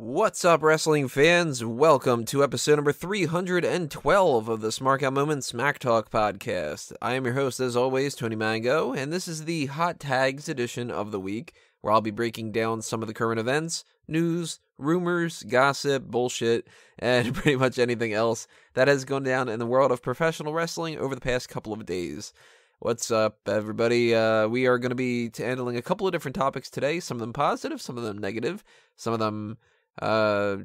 What's up, wrestling fans? Welcome to episode number 312 of the Smark Moment Smack Talk podcast. I am your host, as always, Tony Mango, and this is the Hot Tags edition of the week, where I'll be breaking down some of the current events, news, rumors, gossip, bullshit, and pretty much anything else that has gone down in the world of professional wrestling over the past couple of days. What's up, everybody? We are going to be handling a couple of different topics today, some of them positive, some of them negative, some of them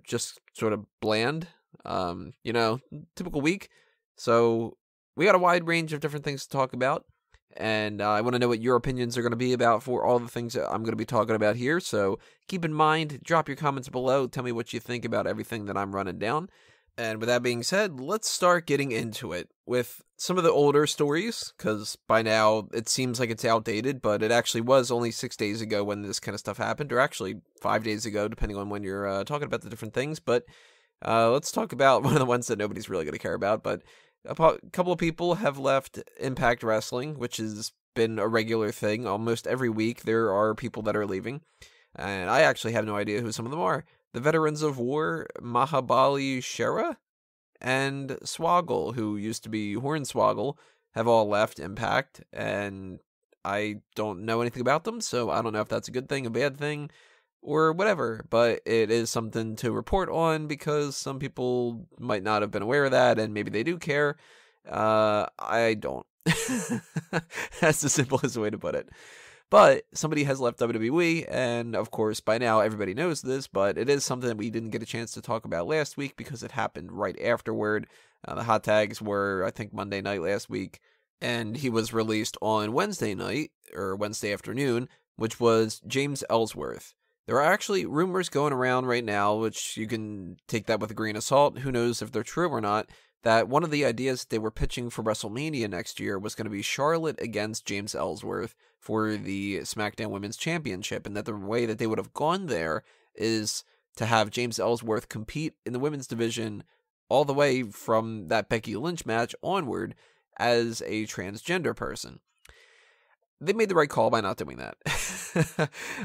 just sort of bland, typical week. So we got a wide range of different things to talk about, and I want to know what your opinions are going to be about for all the things that I'm going to be talking about here. So keep in mind, drop your comments below, tell me what you think about everything that I'm running down. And with that being said, let's start getting into it with some of the older stories, because by now it seems like it's outdated, but it actually was only 6 days ago when this kind of stuff happened, or actually 5 days ago, depending on when you're talking about the different things. But let's talk about one of the ones that nobody's really going to care about. But a couple of people have left Impact Wrestling, which has been a regular thing. Almost every week there are people that are leaving, and I actually have no idea who some of them are. The Veterans of War, Mahabali, Shera, and Swoggle, who used to be Hornswoggle, have all left Impact, and I don't know anything about them, so I don't know if that's a good thing, a bad thing, or whatever, but it is something to report on because some people might not have been aware of that, and maybe they do care. I don't. That's the simplest way to put it. But somebody has left WWE, and of course, by now, everybody knows this, but it is something that we didn't get a chance to talk about last week because it happened right afterward. The hot tags were, I think, Monday night last week, and he was released on Wednesday night, or Wednesday afternoon, which was James Ellsworth. There are actually rumors going around right now, which you can take that with a grain of salt. Who knows if they're true or not, that one of the ideas they were pitching for WrestleMania next year was going to be Charlotte against James Ellsworth for the SmackDown Women's Championship, and that the way that they would have gone there is to have James Ellsworth compete in the women's division all the way from that Becky Lynch match onward as a transgender person. They made the right call by not doing that.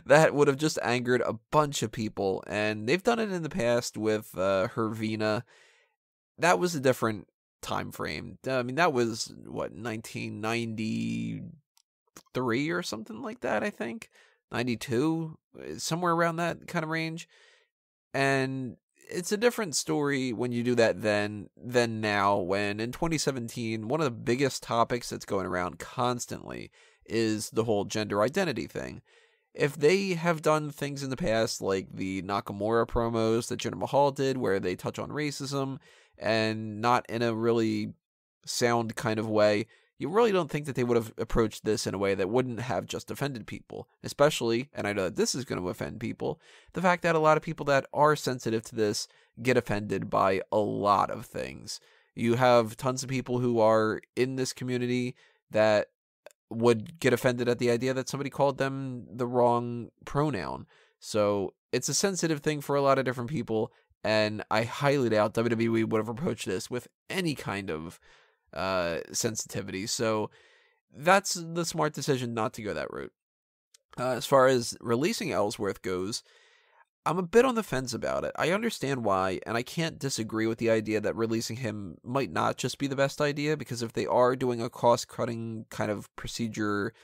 That would have just angered a bunch of people, and they've done it in the past with Hervina. That was a different time frame. I mean, that was, 1993 or something like that, I think? 92? Somewhere around that kind of range. And it's a different story when you do that than now, when in 2017, one of the biggest topics that's going around constantly is the whole gender identity thing. If they have done things in the past, like the Nakamura promos that Jinder Mahal did, where they touch on racism, and not in a really sound kind of way, you really don't think that they would have approached this in a way that wouldn't have just offended people. Especially, and I know that this is going to offend people, the fact that a lot of people that are sensitive to this get offended by a lot of things. You have tons of people who are in this community that would get offended at the idea that somebody called them the wrong pronoun. So it's a sensitive thing for a lot of different people, and I highly doubt WWE would have approached this with any kind of sensitivity. So that's the smart decision not to go that route. As far as releasing Ellsworth goes, I'm a bit on the fence about it. I understand why, and I can't disagree with the idea that releasing him might not just be the best idea, because if they are doing a cost-cutting kind of procedure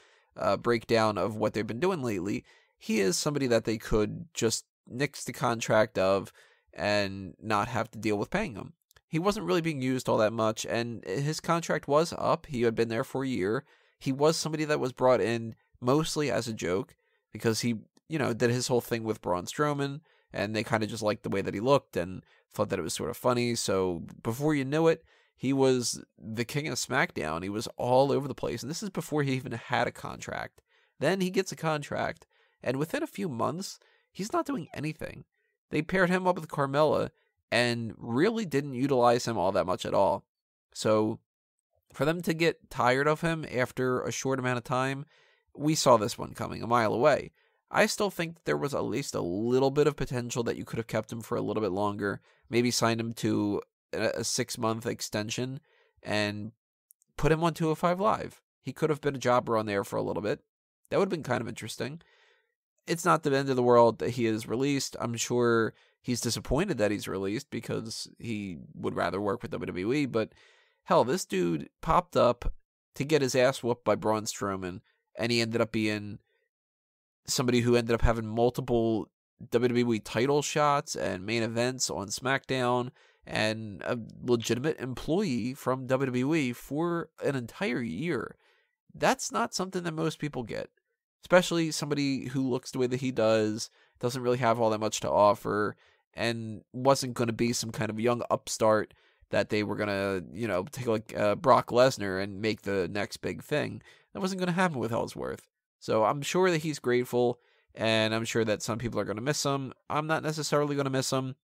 breakdown of what they've been doing lately, he is somebody that they could just nix the contract of and not have to deal with paying him. He wasn't really being used all that much, and his contract was up. He had been there for a year. He was somebody that was brought in mostly as a joke, because he, did his whole thing with Braun Strowman, and they kind of just liked the way that he looked and thought that it was sort of funny. So before you knew it, he was the king of SmackDown. He was all over the place, and this is before he even had a contract. Then he gets a contract, and within a few months, he's not doing anything. They paired him up with Carmella and really didn't utilize him all that much at all. So for them to get tired of him after a short amount of time, we saw this one coming a mile away. I still think there was at least a little bit of potential that you could have kept him for a little bit longer, maybe signed him to a 6-month extension and put him on 205 Live. He could have been a jobber on there for a little bit. That would have been kind of interesting. It's not the end of the world that he is released. I'm sure he's disappointed that he's released because he would rather work with WWE. But hell, this dude popped up to get his ass whooped by Braun Strowman, and he ended up being somebody who ended up having multiple WWE title shots and main events on SmackDown, and a legitimate employee from WWE for an entire year. That's not something that most people get, especially somebody who looks the way that he does, doesn't really have all that much to offer, and wasn't going to be some kind of young upstart that they were going to, take like Brock Lesnar and make the next big thing. That wasn't going to happen with Ellsworth. So I'm sure that he's grateful, and I'm sure that some people are going to miss him. I'm not necessarily going to miss him.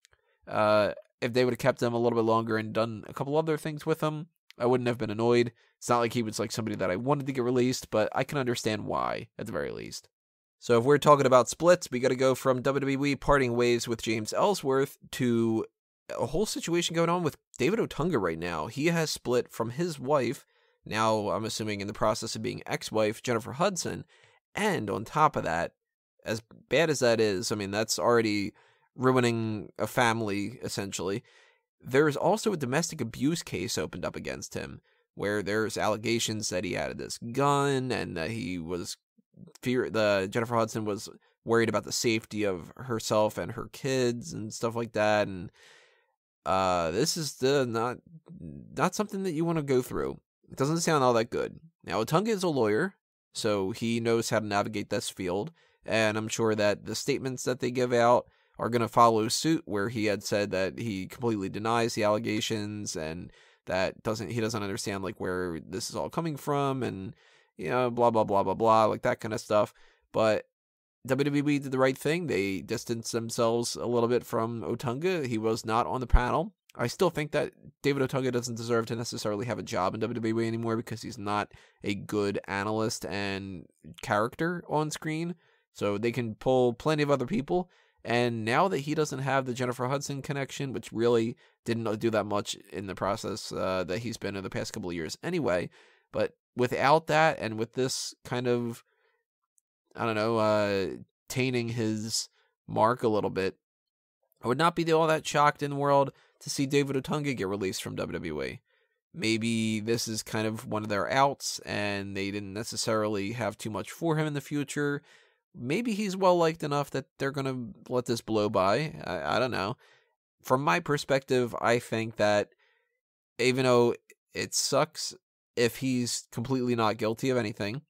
If they would have kept him a little bit longer and done a couple other things with him, I wouldn't have been annoyed. It's not like he was like somebody that I wanted to get released, but I can understand why, at the very least. So if we're talking about splits, we got to go from WWE parting ways with James Ellsworth to a whole situation going on with David Otunga right now. He has split from his wife, now I'm assuming in the process of being ex-wife, Jennifer Hudson, and on top of that, as bad as that is, I mean, that's already ruining a family, essentially. There's also a domestic abuse case opened up against him, where there's allegations that he had this gun and that he was Jennifer Hudson was worried about the safety of herself and her kids and stuff like that. And this is not something that you want to go through. It doesn't sound all that good. Now, Otunga is a lawyer, so he knows how to navigate this field, and I'm sure that the statements that they give out are going to follow suit, where he had said that he completely denies the allegations and that he doesn't understand like where this is all coming from, and blah blah blah blah blah, like that kind of stuff. But WWE did the right thing. They distanced themselves a little bit from Otunga. He was not on the panel. I still think that David Otunga doesn't deserve to necessarily have a job in WWE anymore because he's not a good analyst and character on screen. So they can pull plenty of other people. And now that he doesn't have the Jennifer Hudson connection, which really didn't do that much in the process that he's been in the past couple of years anyway, but without that and with this kind of, tainting his mark a little bit, I would not be all that shocked in the world to see David Otunga get released from WWE. Maybe this is kind of one of their outs and they didn't necessarily have too much for him in the future. Maybe he's well-liked enough that they're going to let this blow by. I don't know. From my perspective, I think that even though it sucks if he's completely not guilty of anything,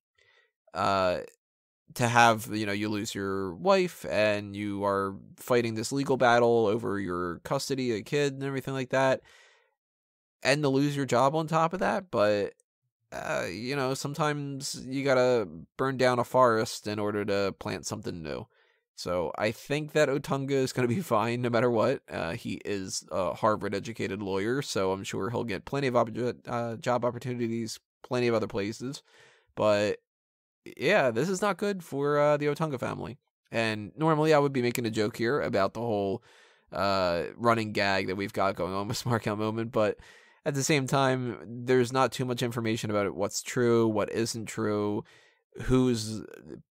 to have, you lose your wife and you are fighting this legal battle over your custody of a kid and everything like that, and to lose your job on top of that, but sometimes you gotta burn down a forest in order to plant something new. So I think that Otunga is going to be fine no matter what. He is a Harvard-educated lawyer, so I'm sure he'll get plenty of job opportunities, plenty of other places. But yeah, this is not good for the Otunga family. And normally I would be making a joke here about the whole running gag that we've got going on with Smark Moment, but at the same time, there's not too much information about it, what's true, what isn't true, who's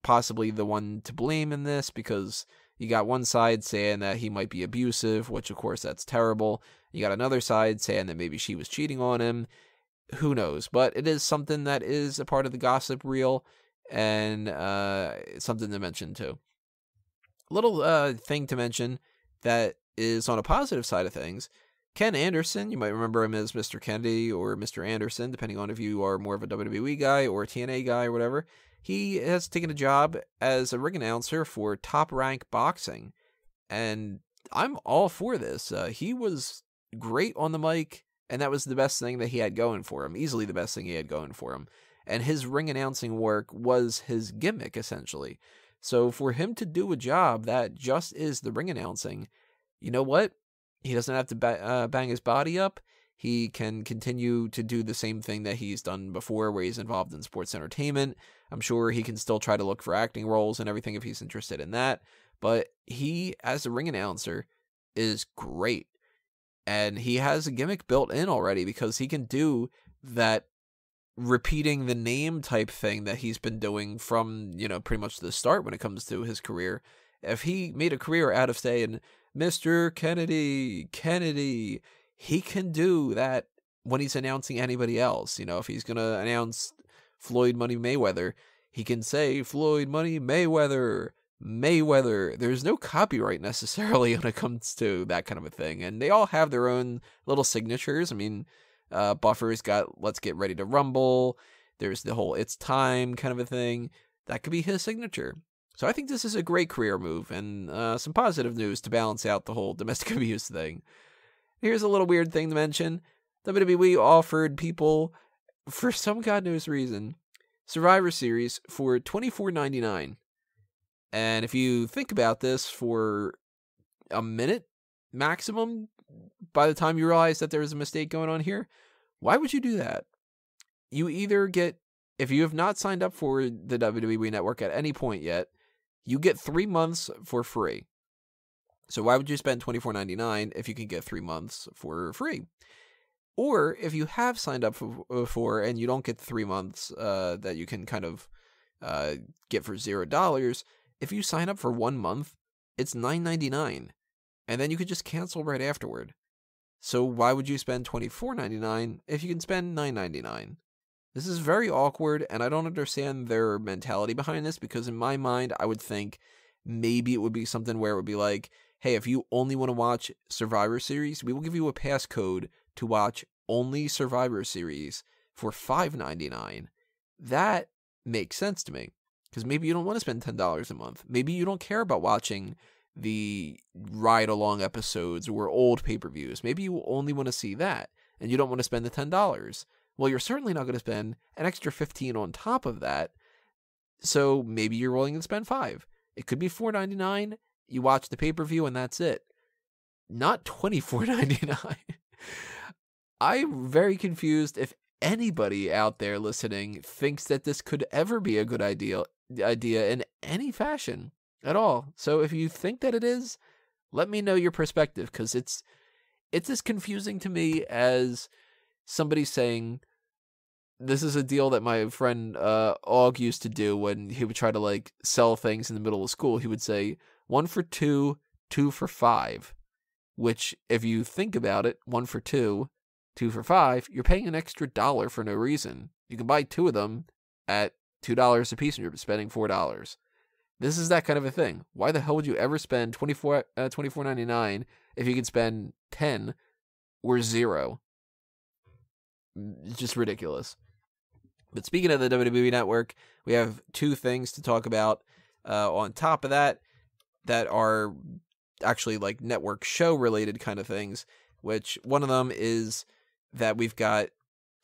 possibly the one to blame in this, because you got one side saying that he might be abusive, which of course that's terrible. You got another side saying that maybe she was cheating on him. Who knows? But it is something that is a part of the gossip reel, and something to mention too. Little thing to mention that is on a positive side of things. Ken Anderson, you might remember him as Mr. Kennedy or Mr. Anderson, depending on if you are more of a WWE guy or a TNA guy or whatever. He has taken a job as a ring announcer for Top Rank Boxing, and I'm all for this. He was great on the mic, and that was the best thing that he had going for him, easily the best thing he had going for him. And his ring announcing work was his gimmick, essentially. So for him to do a job that just is the ring announcing, you know what? He doesn't have to bang his body up. He can continue to do the same thing that he's done before, where he's involved in sports entertainment. I'm sure he can still try to look for acting roles and everything if he's interested in that. But he, as a ring announcer, is great. And he has a gimmick built in already, because he can do that repeating the name type thing that he's been doing from, pretty much the start when it comes to his career. if he made a career out of saying, Mr. Kennedy, he can do that when he's announcing anybody else. You know, if he's going to announce Floyd Money Mayweather, he can say Floyd Money Mayweather. There's no copyright necessarily when it comes to that kind of a thing. And they all have their own little signatures. I mean, Buffer's got Let's Get Ready to Rumble. There's the whole It's Time kind of a thing. That could be his signature. So I think this is a great career move and some positive news to balance out the whole domestic abuse thing. Here's a little weird thing to mention. WWE offered people, for some God knows reason, Survivor Series for $24.99. And if you think about this for a minute maximum, by the time you realize that there's a mistake going on here, why would you do that? You either get, if you have not signed up for the WWE Network at any point yet, you get 3 months for free. So why would you spend $24.99 if you can get 3 months for free? Or if you have signed up for and you don't get 3 months that you can kind of get for $0, if you sign up for 1 month, it's $9.99. And then you could just cancel right afterward. So why would you spend $24.99 if you can spend $9.99? This is very awkward, and I don't understand their mentality behind this, because in my mind, I would think maybe it would be something where it would be like, hey, if you only want to watch Survivor Series, we will give you a passcode to watch only Survivor Series for $5.99. That makes sense to me, because maybe you don't want to spend $10 a month. Maybe you don't care about watching the ride-along episodes or old pay-per-views. Maybe you only want to see that, and you don't want to spend the $10. Well, you're certainly not going to spend an extra $15 on top of that, so maybe you're willing to spend $5. It could be $4.99, you watch the pay-per-view, and that's it. Not $24.99. I'm very confused if anybody out there listening thinks that this could ever be a good idea in any fashion at all. So if you think that it is, let me know your perspective, because it's as confusing to me as somebody saying, this is a deal that my friend Og used to do when he would try to like sell things in the middle of school. He would say 1 for 2, 2 for 5, which if you think about it, 1 for 2, 2 for 5, you're paying an extra $1 for no reason. You can buy 2 of them at $2 a piece and you're spending $4. This is that kind of a thing. Why the hell would you ever spend $24.99 if you can spend 10 or 0? It's just ridiculous. But speaking of the WWE Network, we have 2 things to talk about on top of that are actually like network show related kind of things, which one of them is that we've got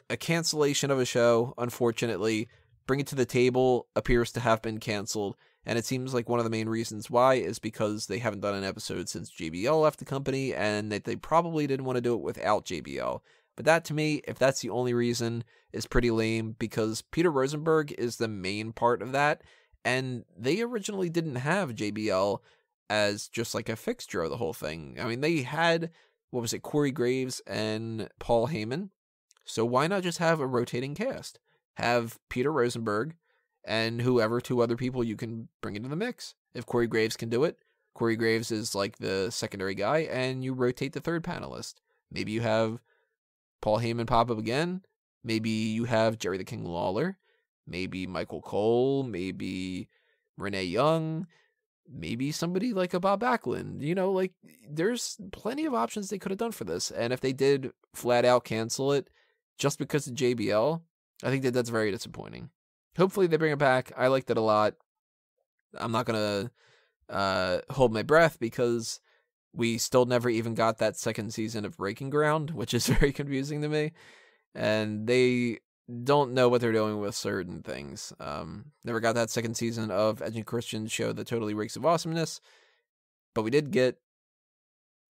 a cancellation of a show, unfortunately. Bring It to the Table appears to have been canceled, and it seems like one of the main reasons why is because they haven't done an episode since JBL left the company, and that they probably didn't want to do it without JBL. But that, to me, if that's the only reason, is pretty lame, because Peter Rosenberg is the main part of that, and they originally didn't have JBL as just like a fixture of the whole thing. I mean, they had, Corey Graves and Paul Heyman, so why not just have a rotating cast? Have Peter Rosenberg and whoever 2 other people you can bring into the mix. If Corey Graves can do it, Corey Graves is like the secondary guy, and you rotate the 3rd panelist. Maybe you have Paul Heyman pop up again. Maybe you have Jerry the King Lawler. Maybe Michael Cole. Maybe Renee Young. Maybe somebody like a Bob Backlund. You know, like, there's plenty of options they could have done for this. And if they did flat out cancel it just because of JBL, I think that's very disappointing. Hopefully they bring it back. I liked it a lot. I'm not going to hold my breath, because we still never even got that 2nd season of Breaking Ground, which is very confusing to me. And they don't know what they're doing with certain things. Never got that 2nd season of Edge and Christian's show that totally reeks of awesomeness. But we did get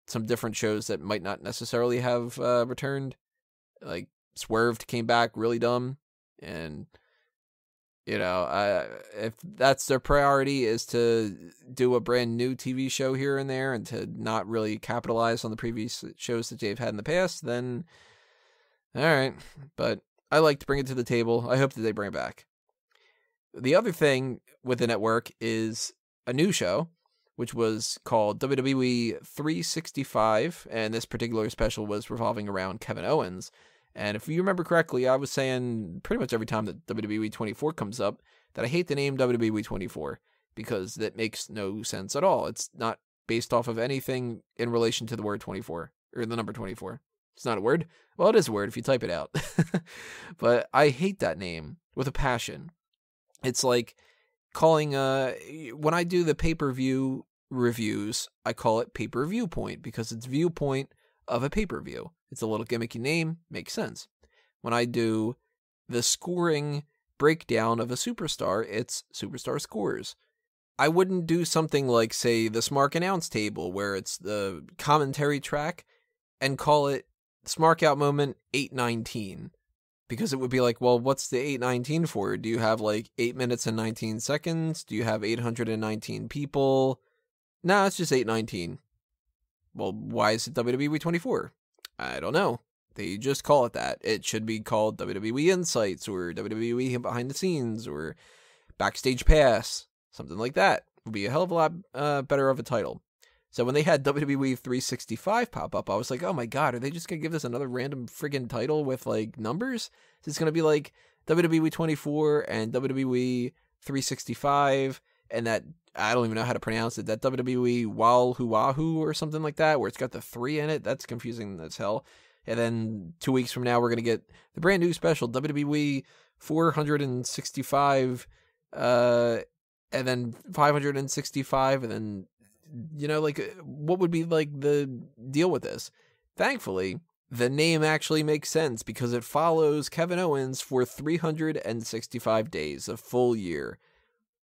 some different shows that might not necessarily have returned. Like Swerved came back really dumb. And, you know, if that's their priority, is to do a brand new TV show here and there and to not really capitalize on the previous shows that they've had in the past, then all right. But I like to Bring It to the Table. I hope that they bring it back. The other thing with the network is a new show, which was called WWE 365, and this particular special was revolving around Kevin Owens. And if you remember correctly, I was saying pretty much every time that WWE 24 comes up that I hate the name WWE 24 because that makes no sense at all. It's not based off of anything in relation to the word 24 or the number 24. It's not a word. Well, it is a word if you type it out. But I hate that name with a passion. It's like calling when I do the pay-per-view reviews, I call it pay-per-view point because it's viewpoint of a pay-per-view. It's a little gimmicky name, makes sense. When I do the scoring breakdown of a superstar, it's superstar scores. I wouldn't do something like, say, the Smark announce table where it's the commentary track and call it Smark Out Moment 819. Because it would be like, well, what's the 819 for? Do you have like 8 minutes and 19 seconds? Do you have 819 people? No, it's just 819. Well, why is it WWE 24? I don't know. They just call it that. It should be called WWE Insights or WWE Behind the Scenes or Backstage Pass. Something like that would be a hell of a lot better of a title. So when they had WWE 365 pop up, I was like, oh my god, are they just going to give us another random friggin' title with like numbers? Is it going to be like WWE 24 and WWE 365 and that, I don't even know how to pronounce it, that WWE Wahoo or something like that, where it's got the 3 in it? That's confusing as hell. And then 2 weeks from now, we're going to get the brand new special, WWE 465, and then 565, and then, you know, like, what would be, like, the deal with this? Thankfully, the name actually makes sense because it follows Kevin Owens for 365 days, a full year.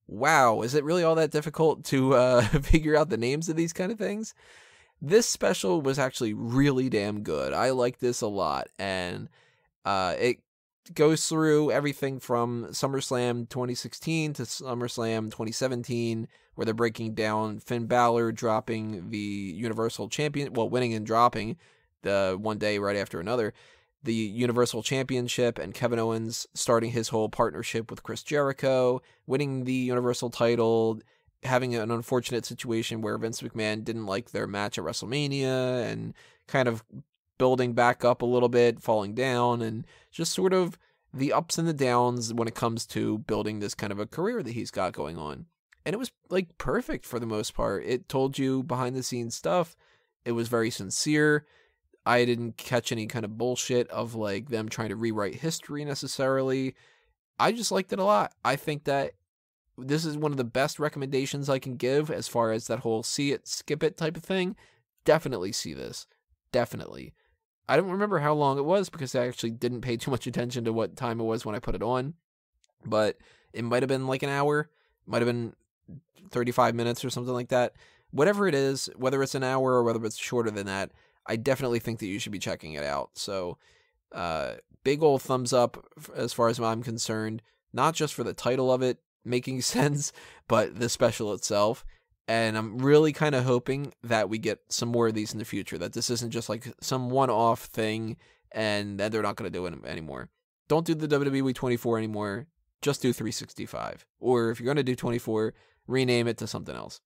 Wow, is it really all that difficult to figure out the names of these kind of things? This special was actually really damn good. I like this a lot, and it goes through everything from SummerSlam 2016 to SummerSlam 2017, where they're breaking down Finn Balor dropping the Universal Champion, well, winning and dropping the one day right after another, the Universal Championship, and Kevin Owens starting his whole partnership with Chris Jericho, winning the Universal title, having an unfortunate situation where Vince McMahon didn't like their match at WrestleMania, and kind of building back up a little bit, falling down, and just sort of the ups and the downs when it comes to building this kind of a career that he's got going on. And it was like perfect for the most part. It told you behind the scenes stuff. It was very sincere. I didn't catch any kind of bullshit of like them trying to rewrite history necessarily. I just liked it a lot. I think that this is one of the best recommendations I can give as far as that whole see it, skip it type of thing. Definitely see this. Definitely. I don't remember how long it was because I actually didn't pay too much attention to what time it was when I put it on. But it might have been like an hour. Might have been 35 minutes or something like that. Whatever it is, whether it's an hour or whether it's shorter than that, I definitely think that you should be checking it out. So, big old thumbs up as far as I'm concerned. Not just for the title of it making sense, but the special itself. And I'm really kind of hoping that we get some more of these in the future, that this isn't just like some one-off thing and that they're not going to do it anymore. Don't do the WWE 24 anymore. Just do 365. Or if you're going to do 24, rename it to something else.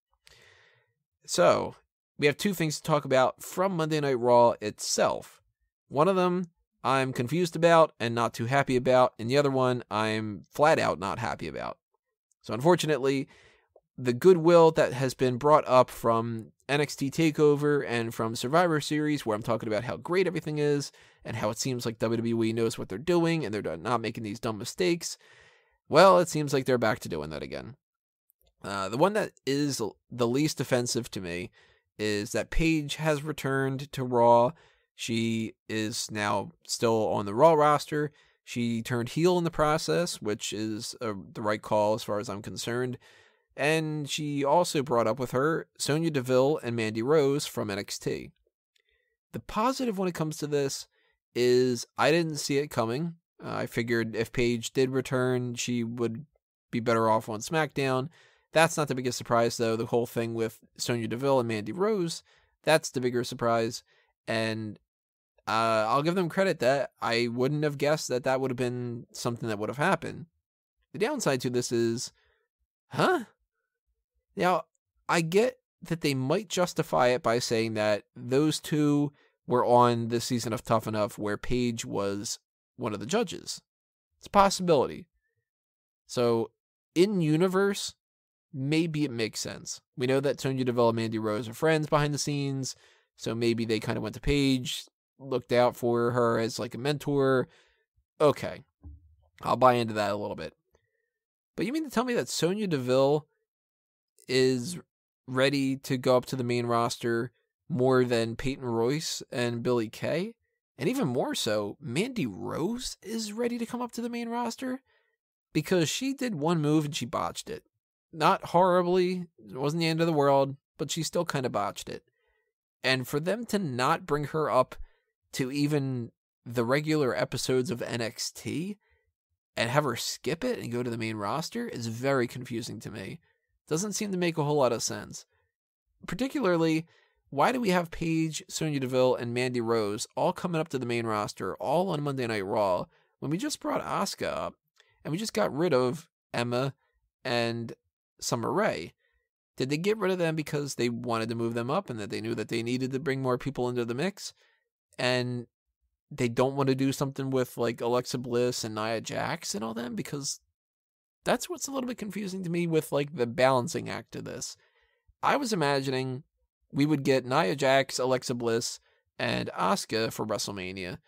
So, we have two things to talk about from Monday Night Raw itself. One of them I'm confused about and not too happy about, and the other one I'm flat out not happy about. So unfortunately, the goodwill that has been brought up from NXT TakeOver and from Survivor Series, where I'm talking about how great everything is and how it seems like WWE knows what they're doing and they're not making these dumb mistakes, well, it seems like they're back to doing that again. The one that is the least offensive to me is that Paige has returned to Raw. She is now still on the Raw roster. She turned heel in the process, which is the right call as far as I'm concerned. And she also brought up with her Sonya Deville and Mandy Rose from NXT. The positive when it comes to this is I didn't see it coming. I figured if Paige did return, she would be better off on SmackDown. That's not the biggest surprise, though. The whole thing with Sonya Deville and Mandy Rose, that's the bigger surprise. And I'll give them credit that I wouldn't have guessed that that would have been something that would have happened. The downside to this is, huh? Now, I get that they might justify it by saying that those two were on this season of Tough Enough where Paige was one of the judges. It's a possibility. So, in universe, maybe it makes sense. We know that Sonya Deville and Mandy Rose are friends behind the scenes, so maybe they kind of went to Paige, looked out for her as like a mentor. Okay, I'll buy into that a little bit. But you mean to tell me that Sonya Deville is ready to go up to the main roster more than Peyton Royce and Billie Kay? And even more so, Mandy Rose is ready to come up to the main roster? Because she did one move and she botched it. Not horribly, it wasn't the end of the world, but she still kind of botched it. And for them to not bring her up to even the regular episodes of NXT and have her skip it and go to the main roster is very confusing to me. Doesn't seem to make a whole lot of sense. Particularly, why do we have Paige, Sonya Deville, and Mandy Rose all coming up to the main roster, all on Monday Night Raw, when we just brought Asuka up, and we just got rid of Emma and Summer Rae? Did they get rid of them because they wanted to move them up and that they knew that they needed to bring more people into the mix? And they don't want to do something with like Alexa Bliss and Nia Jax and all them? Because that's what's a little bit confusing to me with like the balancing act of this. I was imagining we would get Nia Jax, Alexa Bliss, and Asuka for WrestleMania,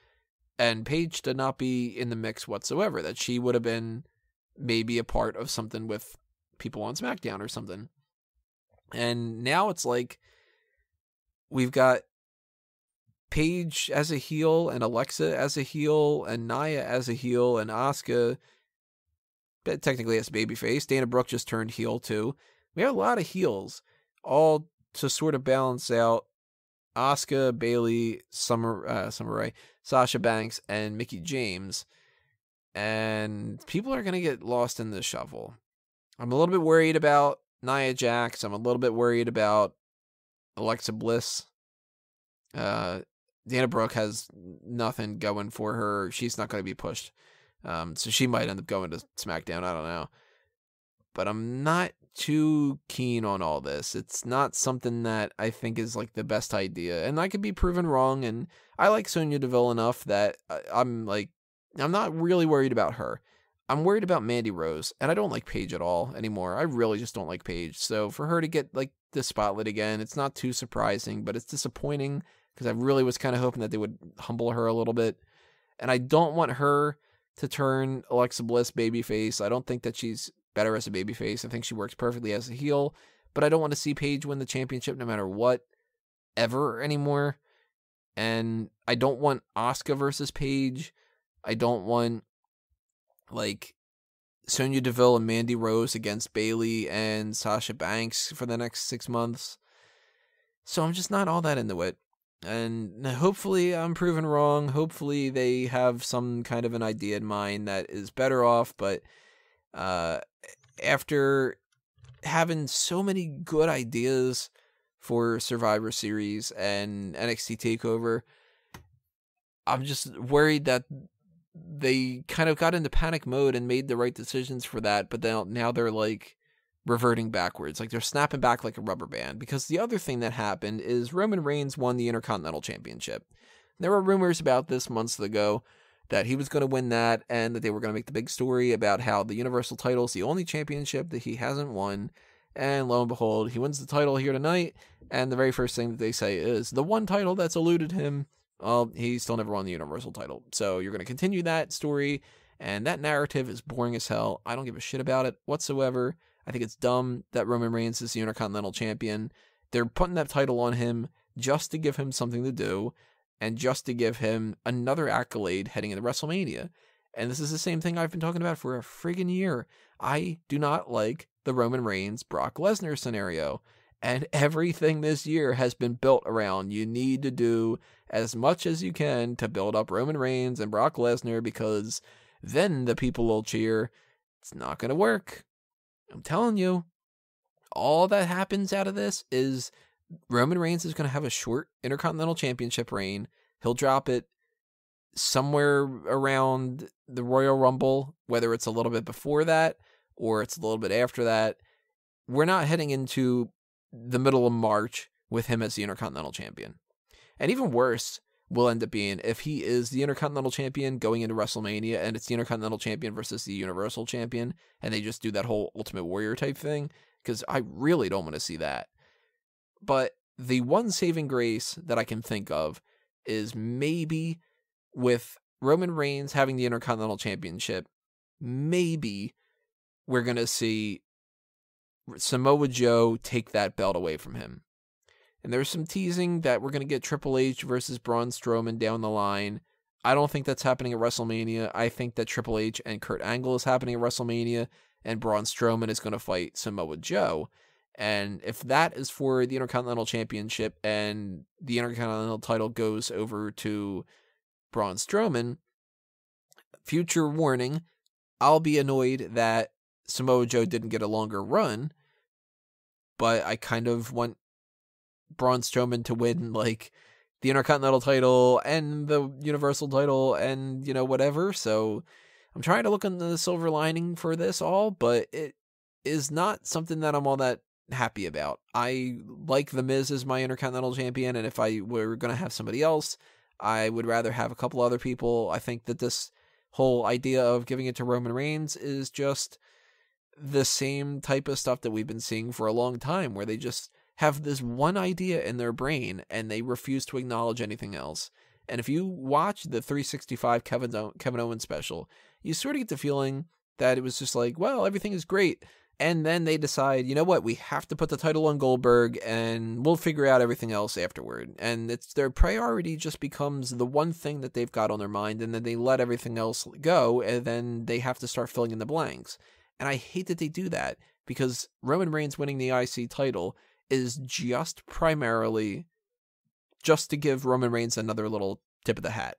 and Paige to not be in the mix whatsoever, that she would have been maybe a part of something with people on SmackDown or something. And now it's like we've got Paige as a heel and Alexa as a heel and Nia as a heel and Asuka technically as a babyface. Dana Brooke just turned heel too. We have a lot of heels, all to sort of balance out Asuka, Bayley, Summer Rae, Sasha Banks, and Mickie James. And people are going to get lost in the shuffle. I'm a little bit worried about Nia Jax. I'm a little bit worried about Alexa Bliss. Dana Brooke has nothing going for her. She's not going to be pushed. So she might end up going to SmackDown. I don't know. But I'm not too keen on all this. It's not something that I think is like the best idea. And I could be proven wrong. And I like Sonya Deville enough that I'm not really worried about her. I'm worried about Mandy Rose. And I don't like Paige at all anymore. I really just don't like Paige. So for her to get like the spotlight again, it's not too surprising, but it's disappointing because I really was kind of hoping that they would humble her a little bit. And I don't want her to turn Alexa Bliss babyface. I don't think that she's better as a babyface. I think she works perfectly as a heel, but I don't want to see Paige win the championship no matter what, ever anymore. And I don't want Asuka versus Paige. I don't want like Sonya Deville and Mandy Rose against Bayley and Sasha Banks for the next 6 months. So I'm just not all that into it. And hopefully I'm proven wrong. Hopefully they have some kind of an idea in mind that is better off. But after having so many good ideas for Survivor Series and NXT TakeOver, I'm just worried that they kind of got into panic mode and made the right decisions for that. But now they're like reverting backwards. Like they're snapping back like a rubber band. Because the other thing that happened is Roman Reigns won the Intercontinental Championship. There were rumors about this months ago that he was going to win that and that they were going to make the big story about how the Universal title is the only championship that he hasn't won. And lo and behold, he wins the title here tonight. And the very first thing that they say is the one title that's eluded him, well, he still never won the Universal title. So you're going to continue that story. And that narrative is boring as hell. I don't give a shit about it whatsoever. I think it's dumb that Roman Reigns is the Intercontinental Champion. They're putting that title on him just to give him something to do and just to give him another accolade heading into WrestleMania. And this is the same thing I've been talking about for a friggin' year. I do not like the Roman Reigns Brock Lesnar scenario. And everything this year has been built around you need to do as much as you can to build up Roman Reigns and Brock Lesnar because then the people will cheer. It's not going to work. I'm telling you, all that happens out of this is Roman Reigns is going to have a short Intercontinental Championship reign. He'll drop it somewhere around the Royal Rumble, whether it's a little bit before that or it's a little bit after that. We're not heading into the middle of March with him as the Intercontinental Champion. And even worse will end up being if he is the Intercontinental Champion going into WrestleMania and it's the Intercontinental Champion versus the Universal Champion, and they just do that whole Ultimate Warrior type thing, because I really don't want to see that. But the one saving grace that I can think of is maybe with Roman Reigns having the Intercontinental Championship, maybe we're going to see Samoa Joe take that belt away from him. And there's some teasing that we're going to get Triple H versus Braun Strowman down the line. I don't think that's happening at WrestleMania. I think that Triple H and Kurt Angle is happening at WrestleMania, and Braun Strowman is going to fight Samoa Joe. And if that is for the Intercontinental Championship and the Intercontinental title goes over to Braun Strowman, future warning, I'll be annoyed that Samoa Joe didn't get a longer run, but I kind of want Braun Strowman to win, like, the Intercontinental title and the Universal title and, whatever. So I'm trying to look on the silver lining for this all, but it is not something that I'm all that happy about. I like The Miz as my Intercontinental Champion, and if I were going to have somebody else, I would rather have a couple other people. I think that this whole idea of giving it to Roman Reigns is just the same type of stuff that we've been seeing for a long time, where they just have this one idea in their brain and they refuse to acknowledge anything else. And if you watch the 365 Kevin Owens special, you sort of get the feeling that it was just like, well, everything is great. And then they decide, you know what, we have to put the title on Goldberg and we'll figure out everything else afterward. And it's their priority just becomes the one thing that they've got on their mind, and then they let everything else go, and then they have to start filling in the blanks. And I hate that they do that, because Roman Reigns winning the IC title is just primarily just to give Roman Reigns another little tip of the hat.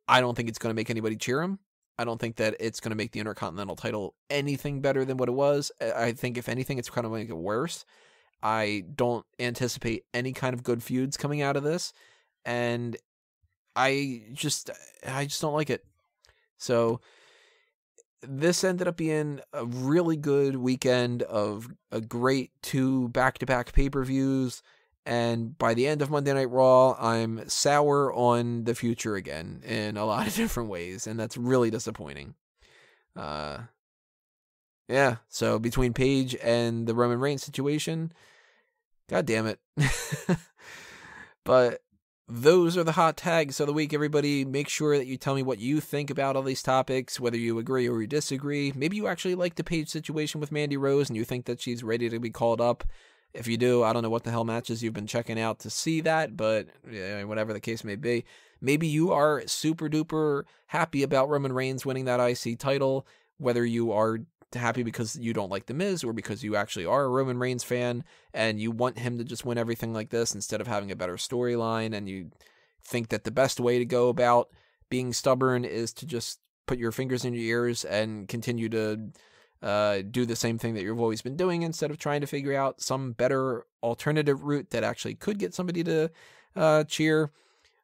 I don't think it's going to make anybody cheer him. I don't think that it's going to make the Intercontinental title anything better than what it was. I think, if anything, it's kind of make it worse. I don't anticipate any kind of good feuds coming out of this, and I just don't like it. So this ended up being a really good weekend of a great 2 back-to-back pay-per-views, and by the end of Monday Night Raw, I'm sour on the future again in a lot of different ways, and that's really disappointing. Yeah, so between Paige and the Roman Reigns situation, god damn it. But those are the hot tags of the week, everybody. Make sure that you tell me what you think about all these topics, whether you agree or you disagree. Maybe you actually like the Paige situation with Mandy Rose and you think that she's ready to be called up. If you do, I don't know what the hell matches you've been checking out to see that, but yeah, whatever the case may be. Maybe you are super duper happy about Roman Reigns winning that IC title, whether you are happy because you don't like The Miz or because you actually are a Roman Reigns fan and you want him to just win everything like this instead of having a better storyline, and you think that the best way to go about being stubborn is to just put your fingers in your ears and continue to do the same thing that you've always been doing instead of trying to figure out some better alternative route that actually could get somebody to cheer.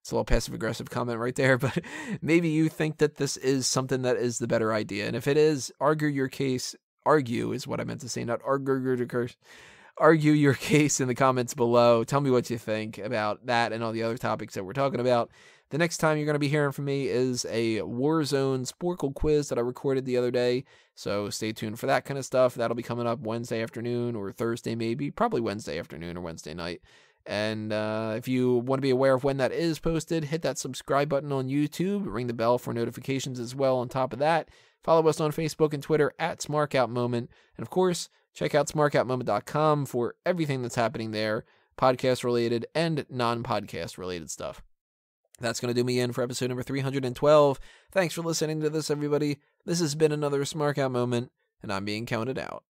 It's a little passive-aggressive comment right there, but maybe you think that this is something that is the better idea. And if it is, argue your case. Argue is what I meant to say, not argue your case in the comments below. Tell me what you think about that and all the other topics that we're talking about. The next time you're going to be hearing from me is a Warzone Sporkle quiz that I recorded the other day, so stay tuned for that kind of stuff. That'll be coming up Wednesday afternoon or Thursday maybe, probably Wednesday afternoon or Wednesday night. And if you want to be aware of when that is posted, hit that subscribe button on YouTube, ring the bell for notifications as well. On top of that, follow us on Facebook and Twitter at SmarkOutMoment. And of course, check out smarkoutmoment.com for everything that's happening there, podcast related and non-podcast related stuff. That's going to do me in for episode number 312. Thanks for listening to this, everybody. This has been another Smark Out Moment, and I'm being counted out.